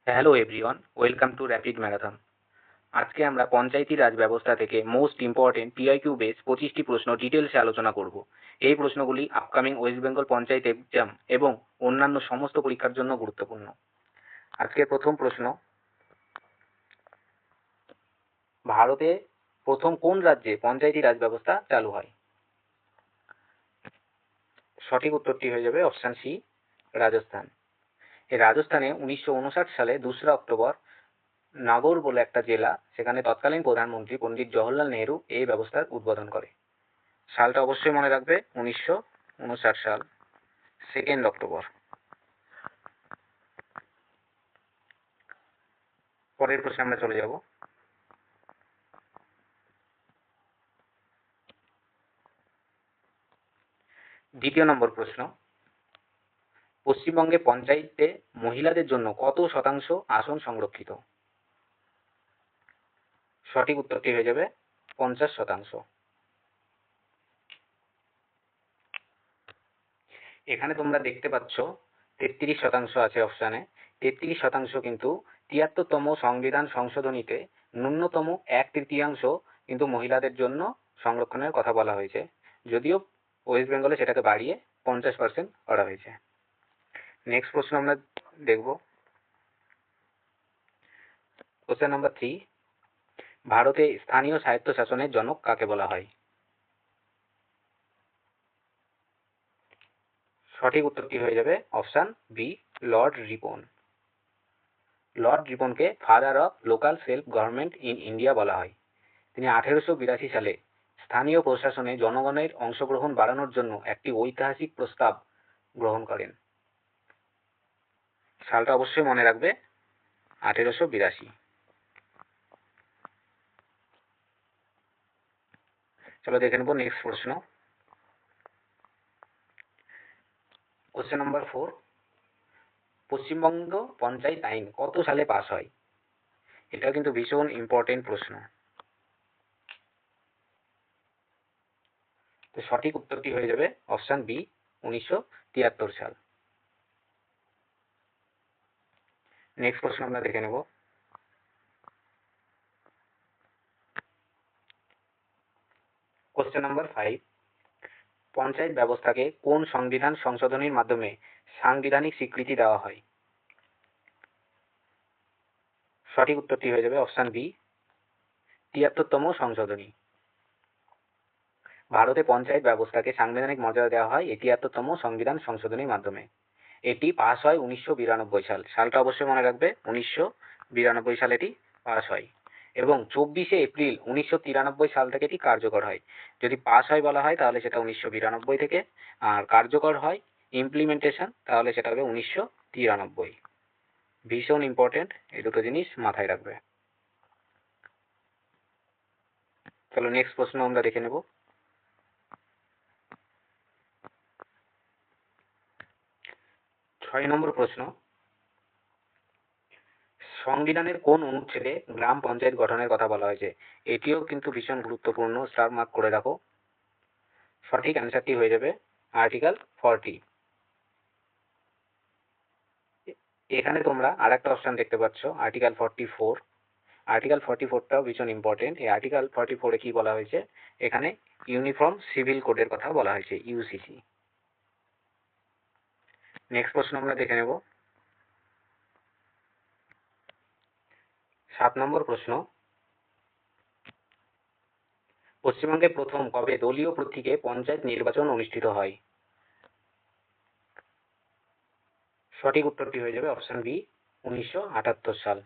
Hello everyone, welcome to rapid marathon. আজকে আমরা পঞ্চায়েতি রাজ ব্যবস্থা থেকে মোস্ট ইম্পর্টেন্ট পিআইকিউ বেস 25টি প্রশ্ন ডিটেলসে আলোচনা করব। এই প্রশ্নগুলি upcoming West Bengal panchayat exam এবং অন্যান্য সমস্ত পরীক্ষার জন্য গুরুত্বপূর্ণ। আজকের প্রথম প্রশ্ন, ভারতে প্রথম কোন রাজ্যে পঞ্চায়েতি রাজ ব্যবস্থা চালু হয়? সঠিক উত্তরটি হয়ে যাবে অপশান সি, রাজস্থান। এই রাজস্থানে 1959 সালে 2রা অক্টোবর নাগৌর বলে একটা জেলা, সেখানে তৎকালীন প্রধানমন্ত্রী পণ্ডিত জওহরলাল নেহেরু এই ব্যবস্থার উদ্বোধন করে। সালটা অবশ্যই মনে রাখবে, 1959 সাল, 2 অক্টোবর। পরের প্রশ্নে আমরা চলে যাব। দ্বিতীয় নম্বর প্রশ্ন, পশ্চিমবঙ্গে পঞ্চায়েতে মহিলাদের জন্য কত শতাংশ আসন সংরক্ষিত? সঠিক উত্তরটি হয়ে যাবে 50%। এখানে তোমরা দেখতে পাচ্ছ 33% আছে অপশানে। 33% কিন্তু 73তম সংবিধান সংশোধনীতে ন্যূনতম 1/3 কিন্তু মহিলাদের জন্য সংরক্ষণের কথা বলা হয়েছে, যদিও ওয়েস্ট বেঙ্গলে সেটাকে বাড়িয়ে 50% করা হয়েছে। নেক্সট প্রশ্ন আমরা দেখব। কোশ্চেন নাম্বার 3, ভারতে স্থানীয় স্বায়ত্তশাসনের জনক কাকে বলা হয়? সঠিক উত্তরটি হয়ে যাবে option B, Lord Ripon. Lord রিপনকে father of local self government in India বলা হয়। তিনি 1882 সালে স্থানীয় প্রশাসনে জনগণের অংশগ্রহণ বাড়ানোর জন্য একটি ঐতিহাসিক প্রস্তাব গ্রহণ করেন। সালটা অবশ্যই মনে রাখবে, 1882। চলো দেখে নেব নেক্সট প্রশ্ন। কোশ্চেন নাম্বার 4, পশ্চিমবঙ্গ পঞ্চায়েত আইন কত সালে পাস হয়? এটা কিন্তু ভীষণ ইম্পর্টেন্ট প্রশ্ন। তো সঠিক উত্তরটি হয়ে যাবে অপশান বি, 1973 সাল। নেক্সট প্রশ্ন আমরা দেখে নেব। কোশ্চেন নাম্বার 5, পঞ্চায়েত ব্যবস্থাকে কোন সংবিধান সংশোধনীর মাধ্যমে সাংবিধানিক স্বীকৃতি দেওয়া হয়? সঠিক উত্তরটি হয়ে যাবে অপশান বি, 73তম সংশোধনী। ভারতে পঞ্চায়েত ব্যবস্থাকে সাংবিধানিক মর্যাদা দেওয়া হয় 73তম সংবিধান সংশোধনীর মাধ্যমে। এটি পাস হয় 1992 সাল। সালটা অবশ্যই মনে রাখবে, 1992 সালে এটি পাস হয় এবং 24শে এপ্রিল 1993 সাল থেকে এটি কার্যকর হয়। যদি পাস হয় বলা হয় তাহলে সেটা 1992 থেকে, আর কার্যকর হয় ইমপ্লিমেন্টেশন তাহলে সেটা হবে 1993। ভীষণ ইম্পর্টেন্ট, এই দুটো জিনিস মাথায় রাখবে। চলো নেক্সট প্রশ্ন আমরা দেখে নেব। 6 নম্বর প্রশ্ন, সংবিধানের কোন অনুচ্ছেদে গ্রাম পঞ্চায়েত গঠনের কথা বলা হয়েছে? এটিও কিন্তু ভীষণ গুরুত্বপূর্ণ, স্টার মার্ক করে রাখো। সঠিক অ্যান্সারটি হয়ে যাবে আর্টিকেল 40। এখানে তোমরা আর একটা অপশন দেখতে পাচ্ছ, আর্টিকেল 44। আর্টিকেল 44টাও ভীষণ ইম্পর্টেন্ট। এই আর্টিকেল 44-এ কি বলা হয়েছে? এখানে ইউনিফর্ম সিভিল কোডের কথা বলা হয়েছে, ইউসিসি। নেক্সট প্রশ্ন আমরা দেখে নেব। 7 নম্বর প্রশ্ন, পশ্চিমবঙ্গে প্রথম কবে দলীয় প্রতীকে পঞ্চায়েত নির্বাচন অনুষ্ঠিত হয়? সঠিক উত্তরটি হয়ে যাবে অপশন বি, 1978 সাল।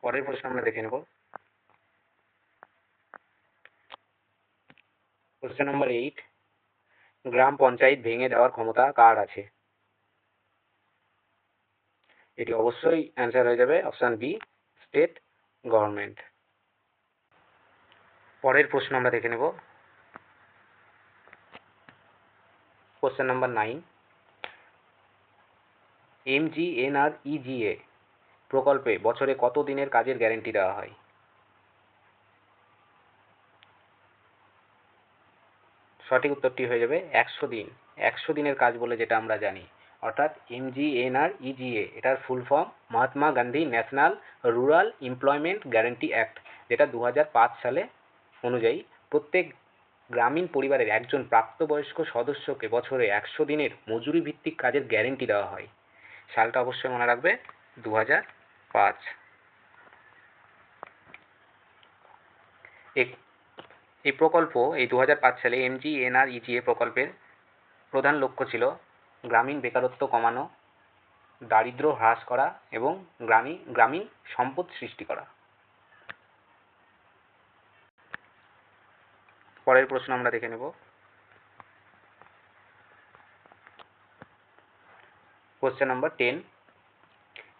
পরের প্রশ্ন আমরা দেখে নেব। কোশ্চেন নাম্বার 8, গ্রাম পঞ্চায়েত ভেঙে দেওয়ার ক্ষমতা কার আছে? এটি অবশ্যই অ্যান্সার হয়ে যাবে অপশন বি, স্টেট গভর্নমেন্ট। পরের প্রশ্ন আমরা দেখে নেব। কোশ্চেন নাম্বার 9, MGNREGA প্রকল্পে বছরে কত দিনের কাজের গ্যারেন্টি দেওয়া হয়? সঠিক উত্তরটি হয়ে যাবে 100 দিন। 100 দিনের কাজ বলে যেটা আমরা জানি, অর্থাৎ MGNREGA এটার full form Mahatma Gandhi national rural employment guarantee act, যেটা 2005 সালে অনুযায়ী প্রত্যেক গ্রামীণ পরিবারের একজন প্রাপ্তবয়স্ক সদস্যকে বছরে 100 দিনের মজুরি ভিত্তিক কাজের গ্যারেন্টি দেওয়া হয়। সালটা অবশ্যই মনে রাখবে 2005। এই প্রকল্প এই 2005 সালে MGNREGA প্রকল্পের প্রধান লক্ষ্য ছিল গ্রামীণ বেকারত্ব কমানো, দারিদ্র্য হ্রাস করা এবং গ্রামীণ সম্পদ সৃষ্টি করা। পরের প্রশ্ন আমরা দেখে নেব। কোশ্চেন নাম্বার 10,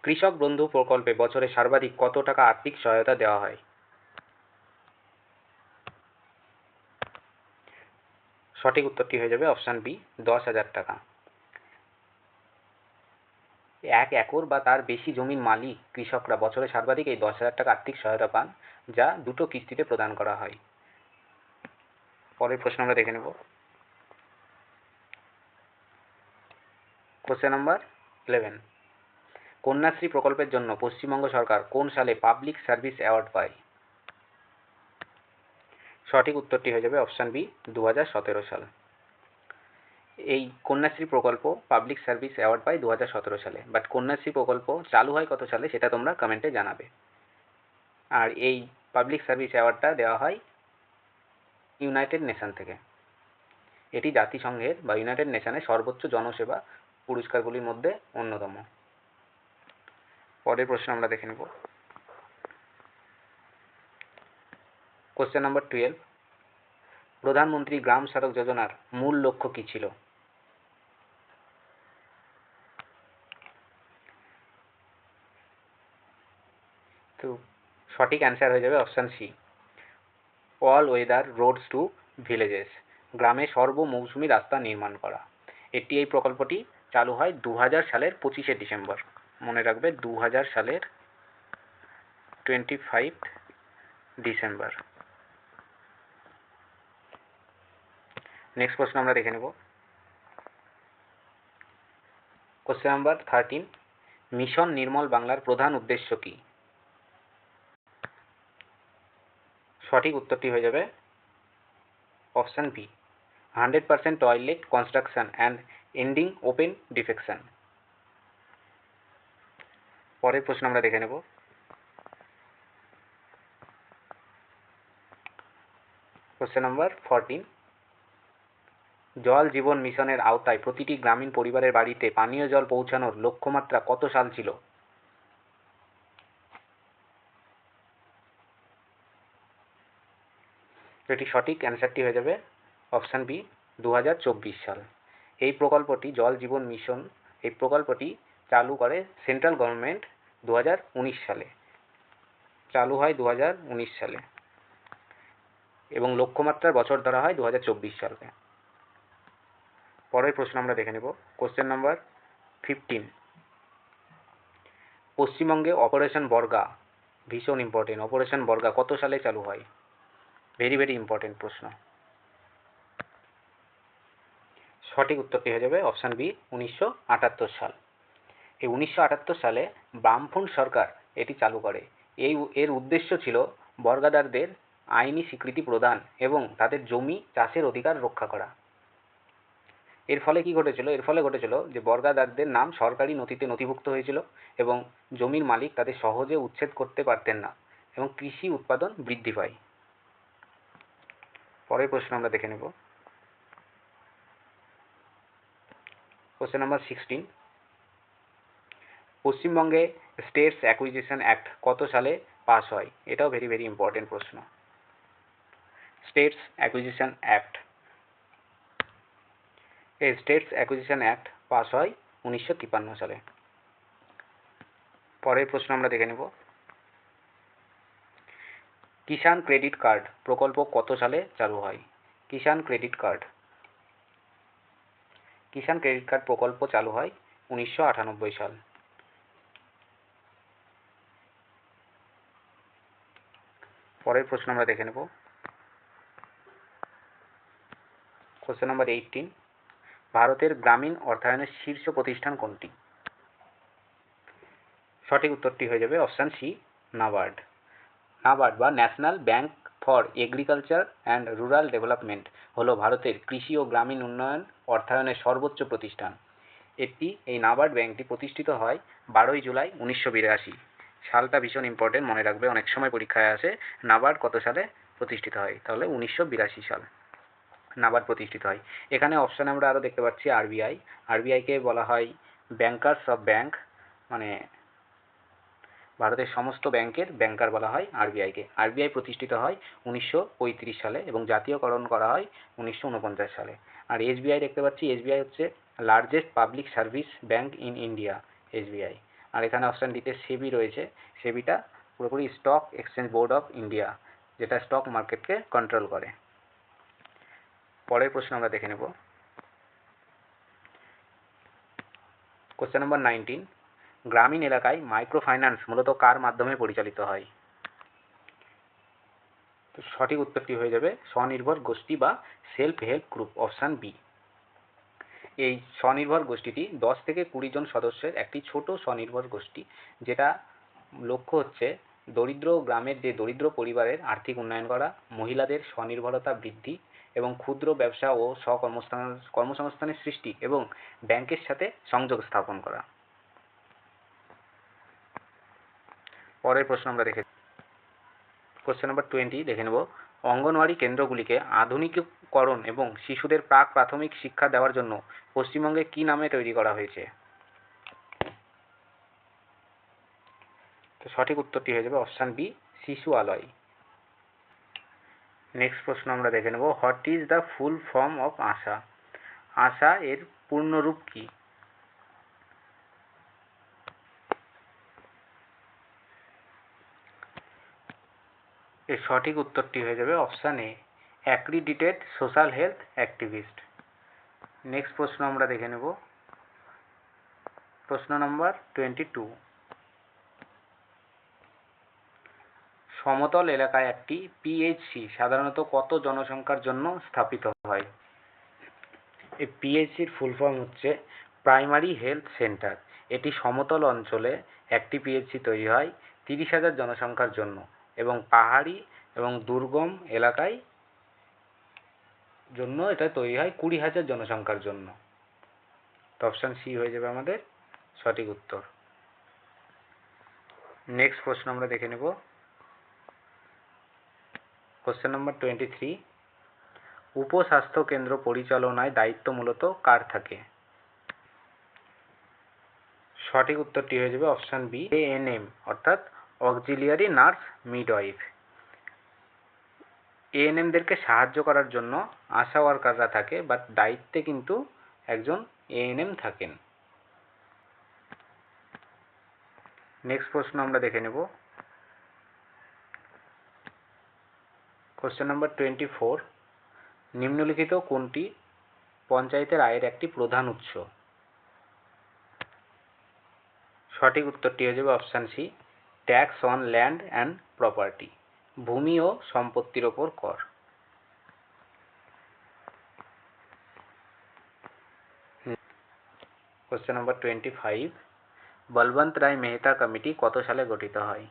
কৃষক বন্ধু প্রকল্পে বছরে সর্বাধিক কত টাকা আর্থিক সহায়তা দেওয়া হয়? সঠিক উত্তরটি হয়ে যাবে অপশান বি, 10,000 টাকা। 1 একর বা তার বেশি জমির মালিক কৃষকরা বছরে সর্বাধিক এই 10,000 টাকা আর্থিক সহায়তা পান, যা 2টো কিস্তিতে প্রদান করা হয়। পরের প্রশ্ন আমরা দেখে নেব। কোশ্চেন নাম্বার 11, কন্যাশ্রী প্রকল্পের জন্য পশ্চিমবঙ্গ সরকার কোন সালে পাবলিক সার্ভিস অ্যাওয়ার্ড পায়? সঠিক উত্তরটি হয়ে যাবে অপশান বি, 2017 সাল। এই কন্যাশ্রী প্রকল্প পাবলিক সার্ভিস অ্যাওয়ার্ড পায় 2017 সালে। বাট কন্যাশ্রী প্রকল্প চালু হয় কত সালে সেটা তোমরা কমেন্টে জানাবে। আর এই পাবলিক সার্ভিস অ্যাওয়ার্ডটা দেওয়া হয় ইউনাইটেড নেশন থেকে। এটি জাতিসংঘের বা ইউনাইটেড নেশনের সর্বোচ্চ জনসেবা পুরস্কারগুলির মধ্যে অন্যতম। পরের প্রশ্ন আমরা দেখে নেব। কোশ্চেন নাম্বার 12, প্রধানমন্ত্রী গ্রাম সড়ক যোজনার মূল লক্ষ্য কী ছিল? তো সঠিক অ্যান্সার হয়ে যাবে option C, all weather roads to villages, গ্রামে সর্বমৌসুমি রাস্তা নির্মাণ করা। এই প্রকল্পটি চালু হয় 2000 সালের 25শে ডিসেম্বর। মনে রাখবে 2000 সালের 25 ডিসেম্বর। নেক্সট প্রশ্ন আমরা দেখে নেব। কোশ্চেন নাম্বার 13, মিশন নির্মল বাংলার প্রধান উদ্দেশ্য কী? সঠিক উত্তরটি হয়ে যাবে option B, 100% toilet construction and ending open defecation. পরের প্রশ্ন আমরা দেখে নেব। কোশ্চেন নাম্বার 14, জল জীবন মিশনের আওতায় প্রতিটি গ্রামীণ পরিবারের বাড়িতে পানীয় জল পৌঁছানোর লক্ষ্যমাত্রা কত সাল ছিল? এটি সঠিক অ্যান্সারটি হয়ে যাবে অপশান বি, 2024 সাল। এই প্রকল্পটি জল জীবন মিশন, এই প্রকল্পটি চালু করে সেন্ট্রাল গভর্নমেন্ট 2019 সালে। চালু হয় 2019 সালে এবং লক্ষ্যমাত্রার বছর ধরা হয় 2024 সালকে। পরের প্রশ্ন আমরা দেখে নেব। কোশ্চেন নাম্বার 15, পশ্চিমবঙ্গে অপারেশন বর্গা, ভীষণ ইম্পর্টেন্ট, অপারেশন বর্গা কত সালে চালু হয়? ভেরি ভেরি ইম্পর্টেন্ট প্রশ্ন। সঠিক উত্তরটি হয়ে যাবে অপশান বি, 1978 সাল। এই 1978 সালে বামফ্রন্ট সরকার এটি চালু করে। এর উদ্দেশ্য ছিল বর্গাদারদের আইনি স্বীকৃতি প্রদান এবং তাদের জমি চাষের অধিকার রক্ষা করা। এর ফলে কি ঘটেছিল? এর ফলে ঘটেছিল যে বর্গাদারদের নাম সরকারি নথিতে নথিভুক্ত হয়েছিল এবং জমির মালিক তাদের সহজে উচ্ছেদ করতে পারতেন না এবং কৃষি উৎপাদন বৃদ্ধি পায়। পরের প্রশ্ন আমরা দেখে নেব। কোশ্চেন নাম্বার 16, পশ্চিমবঙ্গে স্টেটস অ্যাকুইজিশন অ্যাক্ট কত সালে পাস হয়? এটাও ভেরি ভেরি ইম্পর্টেন্ট প্রশ্ন। স্টেটস অ্যাকুইজিশন অ্যাক্ট, এই স্টেটস অ্যাকুইজিশন অ্যাক্ট পাস হয় 1953 সালে। পরের প্রশ্ন আমরা দেখে নেব। কিষাণ ক্রেডিট কার্ড প্রকল্প কত সালে চালু হয়? কিষাণ ক্রেডিট কার্ড, কিষাণ ক্রেডিট কার্ড প্রকল্প চালু হয় 1998 সাল। পরের প্রশ্ন আমরা দেখে নেব। কোশ্চেন নাম্বার 18, ভারতের গ্রামীণ অর্থায়নের শীর্ষ প্রতিষ্ঠান কোনটি? সঠিক উত্তরটি হয়ে যাবে অপশান সি, নাবার্ড। নাবার্ড বা national bank for agriculture and rural development হলো ভারতের কৃষি ও গ্রামীণ উন্নয়ন অর্থায়নের সর্বোচ্চ প্রতিষ্ঠান। এই নাবার্ড ব্যাংকটি প্রতিষ্ঠিত হয় 12ই জুলাই 1982। সালটা ভীষণ ইম্পর্টেন্ট, মনে রাখবে, অনেক সময় পরীক্ষায় আসে নাবার্ড কত সালে প্রতিষ্ঠিত হয়, তাহলে 1982 সাল নাবার্ড প্রতিষ্ঠিত হয়। এখানে অপশানে আমরা আরও দেখতে পাচ্ছি আরবিআই। আরবিআইকে বলা হয় ব্যাংকার্স অফ ব্যাংক, মানে ভারতের সমস্ত ব্যাংকের ব্যাংকার বলা হয় আরবিআইকে। আরবিআই প্রতিষ্ঠিত হয় 1935 সালে এবং জাতীয়করণ করা হয় 1949 সালে। আর এসবিআই দেখতে পাচ্ছি, এসবিআই হচ্ছে largest public service bank in India, SBI. আর এখানে অপশান ডিতে সেবি রয়েছে। সেবিটা পুরোপুরি stock exchange board of India, যেটা স্টক মার্কেটকে কন্ট্রোল করে। পরের প্রশ্ন আমরা দেখে নেব। কোশ্চেন নম্বর 19, গ্রামীণ এলাকায় মাইক্রো ফাইন্যান্স মূলত কার মাধ্যমে পরিচালিত হয়? তো সঠিক উত্তরটি হয়ে যাবে স্বনির্ভর গোষ্ঠী বা self help group, option B. এই স্বনির্ভর গোষ্ঠীটি 10 থেকে 20 জন সদস্যের একটি ছোট স্বনির্ভর গোষ্ঠী, যেটা লক্ষ্য হচ্ছে দরিদ্র গ্রামের যে দরিদ্র পরিবারের আর্থিক উন্নয়ন করা, মহিলাদের স্বনির্ভরতা বৃদ্ধি এবং ক্ষুদ্র ব্যবসা ও কর্মসংস্থানের সৃষ্টি এবং ব্যাংকের সাথে সংযোগ স্থাপন করা। পরের প্রশ্ন আমরা দেখে কোশ্চেন নম্বর 20 দেখে নেব। অঙ্গনওয়াড়ি কেন্দ্রগুলিকে আধুনিকীকরণ এবং শিশুদের প্রাক প্রাথমিক শিক্ষা দেওয়ার জন্য পশ্চিমবঙ্গে কী নামে তৈরি করা হয়েছে? তো সঠিক উত্তরটি হয়ে যাবে অপশান বি, শিশু আলয়। নেক্সট প্রশ্ন আমরা দেখে নেব। What is the full form of ASHA? ASHA এর পূর্ণরূপ কি? এর সঠিক উত্তরটি হয়ে যাবে option A, accredited social health activist. Next প্রশ্ন আমরা দেখে নেব। প্রশ্ন নম্বর 22, সমতল এলাকায় একটি পিএইচসি সাধারণত কত জনসংখ্যার জন্য স্থাপিত হয়? এই পিএইচসির ফুল ফর্ম হচ্ছে প্রাইমারি হেলথ সেন্টার। এটি সমতল অঞ্চলে একটি পিএইচসি তৈরি হয় 30,000 জনসংখ্যার জন্য এবং পাহাড়ি এবং দুর্গম এলাকায় জন্য এটা তৈরি হয় 20,000 জনসংখ্যার জন্য। তো অপশান সি হয়ে যাবে আমাদের সঠিক উত্তর। নেক্সট প্রশ্ন আমরা দেখে নেব। কোশ্চেন নম্বর 23, উপস্বাস্থ্য কেন্দ্র পরিচালনায় দায়িত্ব মূলত কার থাকে? সঠিক উত্তরটি হয়ে যাবে অপশান বি, এএনএম অর্থাৎ অক্সিলিয়ারি নার্স মিডওয়াইফ। এএনএমদেরকে সাহায্য করার জন্য আশা ওয়ার্কাররা থাকে, বাট দায়িত্বে কিন্তু একজন এএনএম থাকেন। নেক্সট প্রশ্ন আমরা দেখে নেব। কোশ্চেন নম্বর 24, নিম্নলিখিত কোনটি পঞ্চায়েতের আয়ের একটি প্রধান উৎস? সঠিক উত্তরটি হয়ে যাবে option C, tax on land and property, ভূমি ও সম্পত্তির ওপর কর। Question number 25, Balwant Rai Mehta committee কত সালে গঠিত হয়?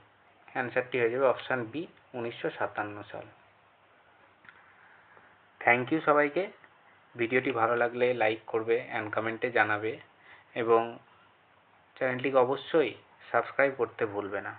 অ্যান্সারটি হয়ে যাবে অপশান বি, 1957 সাল। থ্যাংক ইউ সবাইকে। ভিডিওটি ভালো লাগলে লাইক করবে অ্যান্ড কমেন্টে জানাবে এবং চ্যানেলটিকে অবশ্যই সাবস্ক্রাইব করতে ভুলবে না।